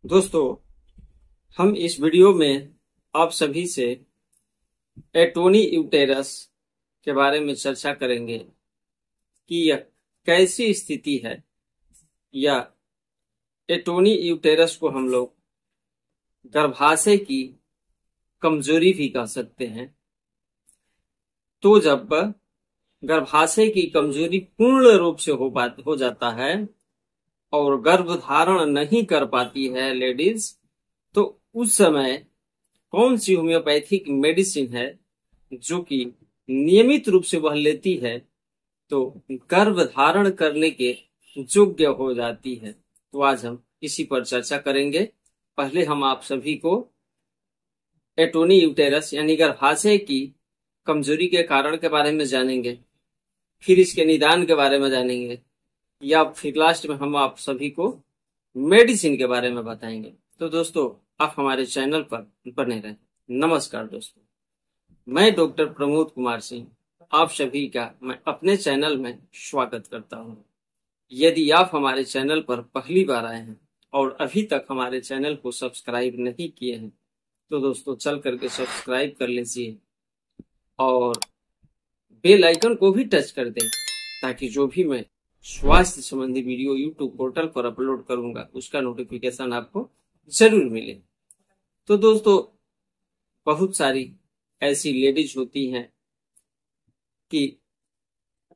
दोस्तों, हम इस वीडियो में आप सभी से एटोनी यूटेरस के बारे में चर्चा करेंगे कि यह कैसी स्थिति है, या एटोनी यूटेरस को हम लोग गर्भाशय की कमजोरी भी कह सकते हैं। तो जब गर्भाशय की कमजोरी पूर्ण रूप से हो जाता है और गर्भ धारण नहीं कर पाती है लेडीज, तो उस समय कौन सी होम्योपैथिक मेडिसिन है जो कि नियमित रूप से वह लेती है तो गर्भ धारण करने के योग्य हो जाती है। तो आज हम इसी पर चर्चा करेंगे। पहले हम आप सभी को एटोनी यूटेरस यानी गर्भाशय की कमजोरी के कारण के बारे में जानेंगे, फिर इसके निदान के बारे में जानेंगे, या फिर लास्ट में हम आप सभी को मेडिसिन के बारे में बताएंगे। तो दोस्तों, आप हमारे चैनल पर बने रहें। नमस्कार दोस्तों, मैं डॉक्टर प्रमोद कुमार सिंह आप सभी का मैं अपने चैनल में स्वागत करता हूं। यदि आप हमारे चैनल पर पहली बार आए हैं और अभी तक हमारे चैनल को सब्सक्राइब नहीं किए हैं तो दोस्तों चल करके सब्सक्राइब कर लीजिए और बेल आइकन को भी टच कर दें, ताकि जो भी मैं स्वास्थ्य संबंधी वीडियो यूट्यूब पोर्टल पर अपलोड करूंगा उसका नोटिफिकेशन आपको जरूर मिले। तो दोस्तों, बहुत सारी ऐसी लेडीज होती हैं कि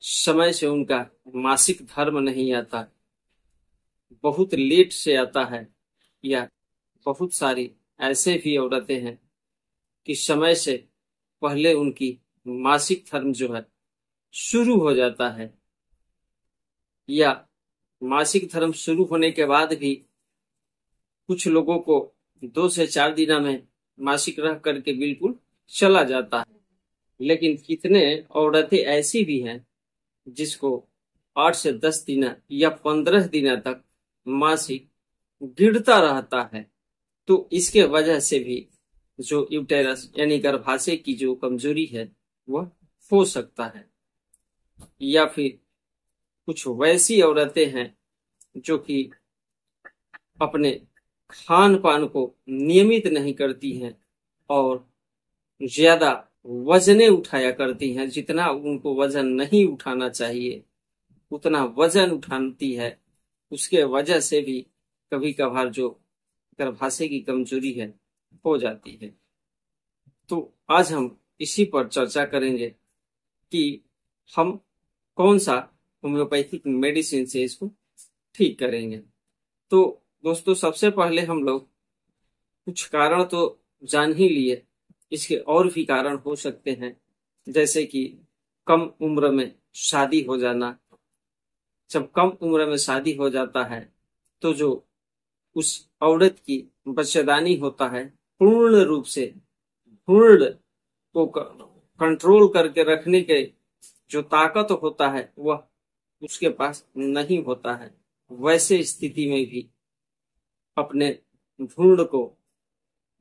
समय से उनका मासिक धर्म नहीं आता, बहुत लेट से आता है, या बहुत सारी ऐसे भी औरतें हैं कि समय से पहले उनकी मासिक धर्म जो है शुरू हो जाता है, या मासिक धर्म शुरू होने के बाद भी कुछ लोगों को 2 से 4 दिन में मासिक रह करके बिल्कुल चला जाता है। लेकिन कितने औरतें ऐसी भी हैं जिसको 8 से 10 दिन या 15 दिन तक मासिक गिरता रहता है। तो इसके वजह से भी जो यूटेरस यानी गर्भाशय की जो कमजोरी है वह हो सकता है। या फिर कुछ वैसी औरतें हैं जो कि अपने खान पान को नियमित नहीं करती हैं और ज्यादा वजने उठाया करती हैं। जितना उनको वजन नहीं उठाना चाहिए उतना वजन उठाती है। उसके वजह से भी कभी कभार जो गर्भाशय की कमजोरी है हो जाती है। तो आज हम इसी पर चर्चा करेंगे कि हम कौन सा होम्योपैथिक मेडिसिन से इसको ठीक करेंगे। तो दोस्तों, सबसे पहले हम लोग कुछ कारण तो जान ही लिए, इसके और भी कारण हो सकते हैं, जैसे कि कम उम्र में शादी हो जाना। जब कम उम्र में शादी हो जाता है तो जो उस औरत की बच्चेदानी होता है पूर्ण रूप से भ्रूण को कंट्रोल करके रखने के जो ताकत होता है वह उसके पास नहीं होता है। वैसे स्थिति में भी अपने भ्रूण को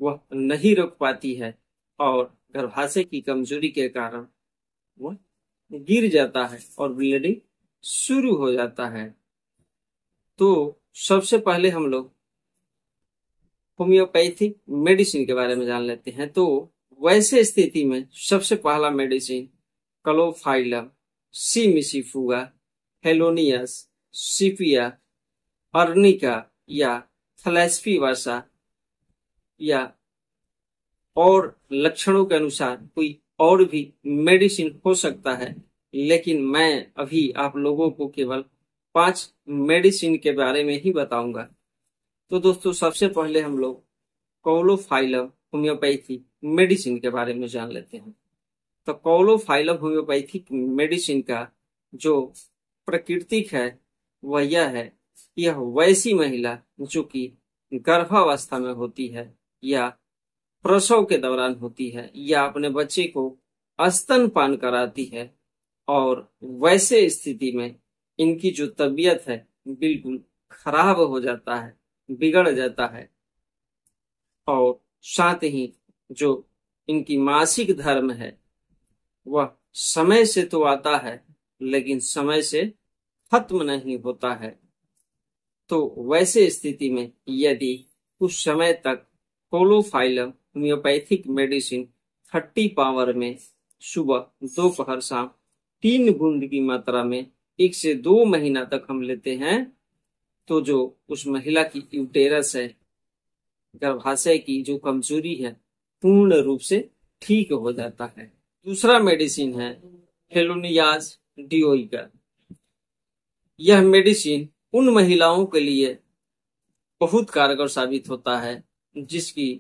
वह नहीं रोक पाती है और गर्भाशय की कमजोरी के कारण वह गिर जाता है और ब्लीडिंग शुरू हो जाता है। तो सबसे पहले हम लोग होम्योपैथिक मेडिसिन के बारे में जान लेते हैं। तो वैसे स्थिति में सबसे पहला मेडिसिन क्लोफाइलम, सीमिसीफुगा, हेलोनियस, सिपिया, अर्निका या थैलेस्पीवर्सा, या और लक्षणों के अनुसार कोई और भी मेडिसिन हो सकता है, लेकिन मैं अभी आप लोगों को केवल 5 मेडिसिन के बारे में ही बताऊंगा। तो दोस्तों, सबसे पहले हम लोग क्लोफाइलम होम्योपैथी मेडिसिन के बारे में जान लेते हैं। तो क्लोफाइलम होम्योपैथिक मेडिसिन का जो प्राकृतिक है वह यह है, यह वैसी महिला जो कि गर्भावस्था में होती है या प्रसव के दौरान होती है या अपने बच्चे को स्तनपान कराती है, और वैसे स्थिति में इनकी जो तबीयत है बिल्कुल खराब हो जाता है, बिगड़ जाता है, और साथ ही जो इनकी मासिक धर्म है वह समय से तो आता है लेकिन समय से खत्म नहीं होता है। तो वैसे स्थिति में यदि कुछ समय तक कोलोफाइलम होम्योपैथिक मेडिसिन 30 पावर में सुबह दोपहर शाम 3 बूंद की मात्रा में 1 से 2 महीना तक हम लेते हैं तो जो उस महिला की यूटेरस है, गर्भाशय की जो कमजोरी है, पूर्ण रूप से ठीक हो जाता है। दूसरा मेडिसिन है हेलोनियाज डिओइका। यह मेडिसिन उन महिलाओं के लिए बहुत कारगर साबित होता है जिसकी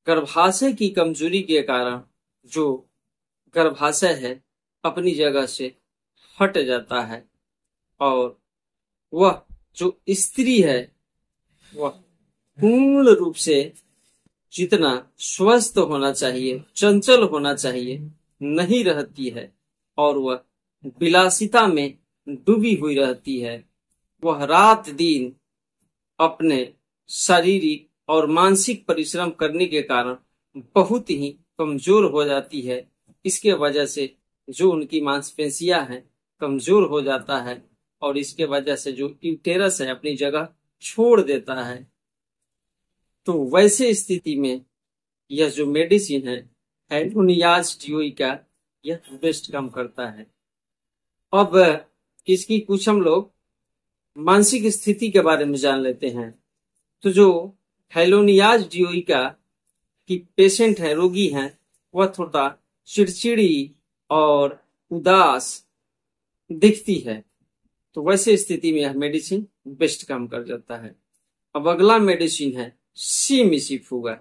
गर्भाशय की कमजोरी के कारण जो गर्भाशय है अपनी जगह से हट जाता है और वह जो स्त्री है वह पूर्ण रूप से जितना स्वस्थ होना चाहिए, चंचल होना चाहिए, नहीं रहती है और वह विलासिता में डूबी हुई रहती है। वह रात दिन अपने शारीरिक और मानसिक परिश्रम करने के कारण बहुत ही कमजोर हो जाती है। इसके वजह से जो उनकी मांसपेशियां हैं कमजोर हो जाता है और इसके वजह से जो यूटेरस है अपनी जगह छोड़ देता है। तो वैसे स्थिति में यह जो मेडिसिन है हेलोनियाज डिओइका, यह बेस्ट काम करता है। अब इसकी कुछ हम लोग मानसिक स्थिति के बारे में जान लेते हैं। तो जो हेलोनियाज डिओइका की पेशेंट है, रोगी हैं, वह थोड़ा चिड़चिड़ी और उदास दिखती है। तो वैसे स्थिति में यह मेडिसिन बेस्ट काम कर जाता है। अब अगला मेडिसिन है सी मिसीफुगा।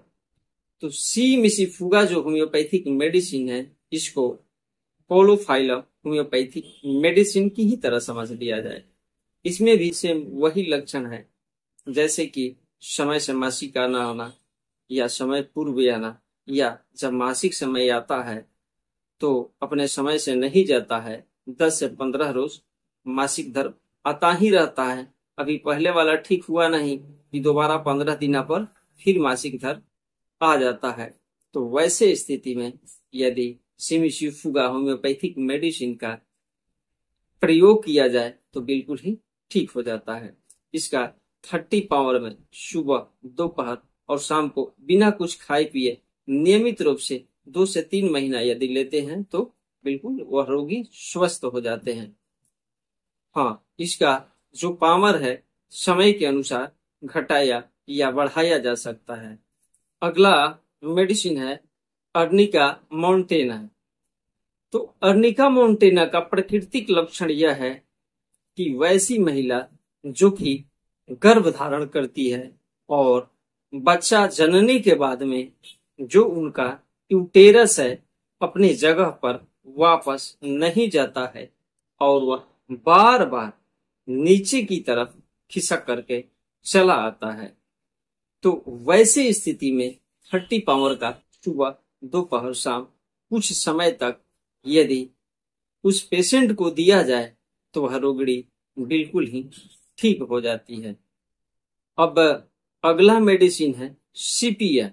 तो सी मिसीफुगा जो होम्योपैथिक मेडिसिन है, इसको कोलोफाइलम होम्योपैथिक मेडिसिन की ही तरह समझ लिया जाए। इसमें भी सेम वही लक्षण है जैसे कि समय से मासिक आना आना या समय पूर्व आना, या जब मासिक समय आता है तो अपने समय से नहीं जाता है, 10 से 15 रोज मासिक धर्म आता ही रहता है। अभी पहले वाला ठीक हुआ नहीं कि दोबारा 15 दिन पर फिर मासिक धर्म आ जाता है। तो वैसे स्थिति में यदि सिमिसीफुगा होम्योपैथिक मेडिसिन का प्रयोग किया जाए तो बिल्कुल ही ठीक हो जाता है। इसका 30 पावर में सुबह दोपहर और शाम को बिना कुछ खाए पिए नियमित रूप से 2 से 3 महीना यदि लेते हैं तो बिल्कुल वह रोगी स्वस्थ हो जाते हैं। हाँ, इसका जो पावर है समय के अनुसार घटाया या बढ़ाया जा सकता है। अगला मेडिसिन है अर्निका मोंटेना। तो अर्निका मोंटेना का प्राकृतिक लक्षण यह है कि वैसी महिला जो कि गर्भ धारण करती है और बच्चा जनने के बाद में जो उनका यूटेरस है अपनी जगह पर वापस नहीं जाता है और वह बार बार नीचे की तरफ खिसक करके चला आता है। तो वैसे स्थिति में 30 पावर का सुबह दोपहर शाम कुछ समय तक यदि उस पेशेंट को दिया जाए तो वह रोगी बिल्कुल ही ठीक हो जाती है। अब अगला मेडिसिन है सीपिया।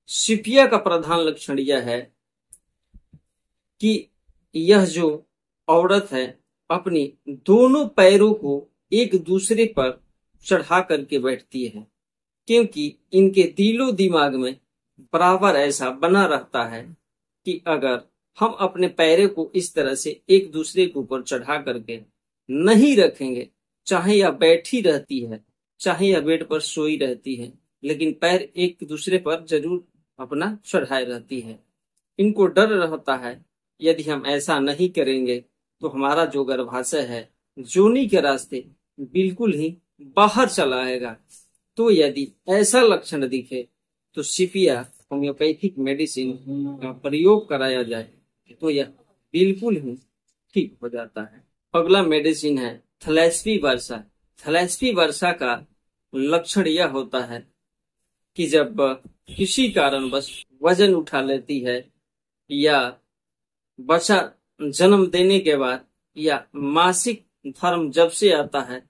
सीपिया का प्रधान लक्षण यह है कि यह जो औरत है अपनी दोनों पैरों को एक दूसरे पर चढ़ा करके बैठती है, क्योंकि इनके दिलो दिमाग में बराबर ऐसा बना रहता है कि अगर हम अपने पैरों को इस तरह से एक दूसरे के ऊपर चढ़ा करके नहीं रखेंगे, चाहे यह बैठी रहती है चाहे यह बेड पर सोई रहती है, लेकिन पैर एक दूसरे पर जरूर अपना चढ़ाए रहती है। इनको डर रहता है यदि हम ऐसा नहीं करेंगे तो हमारा जो गर्भाशय है जोनी के रास्ते बिल्कुल ही बाहर चला आएगा। तो यदि ऐसा लक्षण दिखे तो सीपिया होम्योपैथिक मेडिसिन का प्रयोग कराया जाए तो यह बिल्कुल ही ठीक हो जाता है। अगला मेडिसिन है थैलेस्पी वर्सा। थैलेस्पी वर्सा का लक्षण यह होता है कि जब किसी कारणवश वजन उठा लेती है या बच्चा जन्म देने के बाद या मासिक धर्म जब से आता है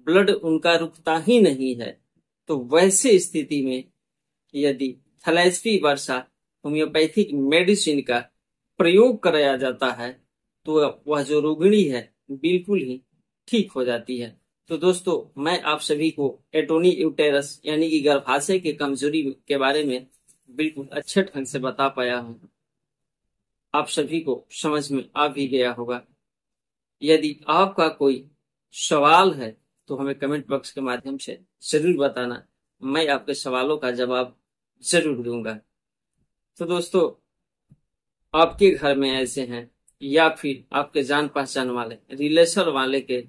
ब्लड उनका रुकता ही नहीं है, तो वैसे स्थिति में यदि थैलेस्पी वर्सा होम्योपैथिक मेडिसिन का प्रयोग कराया जाता है तो वह जो रोगिणी है बिल्कुल ही ठीक हो जाती है। तो दोस्तों, मैं आप सभी को एटोनी यूटेरस यानी कि गर्भाशय की कमजोरी के बारे में बिल्कुल अच्छे ढंग से बता पाया हूँ। आप सभी को समझ में आ भी गया होगा। यदि आपका कोई सवाल है तो हमें कमेंट बॉक्स के माध्यम से जरूर बताना। मैं आपके सवालों का जवाब जरूर दूंगा। तो दोस्तों, आपके घर में ऐसे हैं या फिर आपके जान पहचान वाले रिलेशन वाले के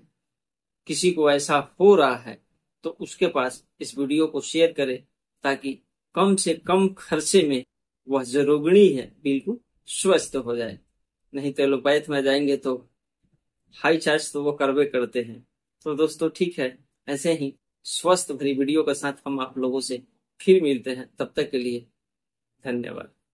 किसी को ऐसा हो रहा है तो उसके पास इस वीडियो को शेयर करें, ताकि कम से कम खर्चे में वह जो रोगिणी है बिल्कुल स्वस्थ हो जाए। नहीं तो एलोपैथ में जाएंगे तो हाई चार्ज तो वो करवे करते हैं। तो दोस्तों ठीक है, ऐसे ही स्वस्थ भरी वीडियो के साथ हम आप लोगों से फिर मिलते हैं। तब तक के लिए धन्यवाद।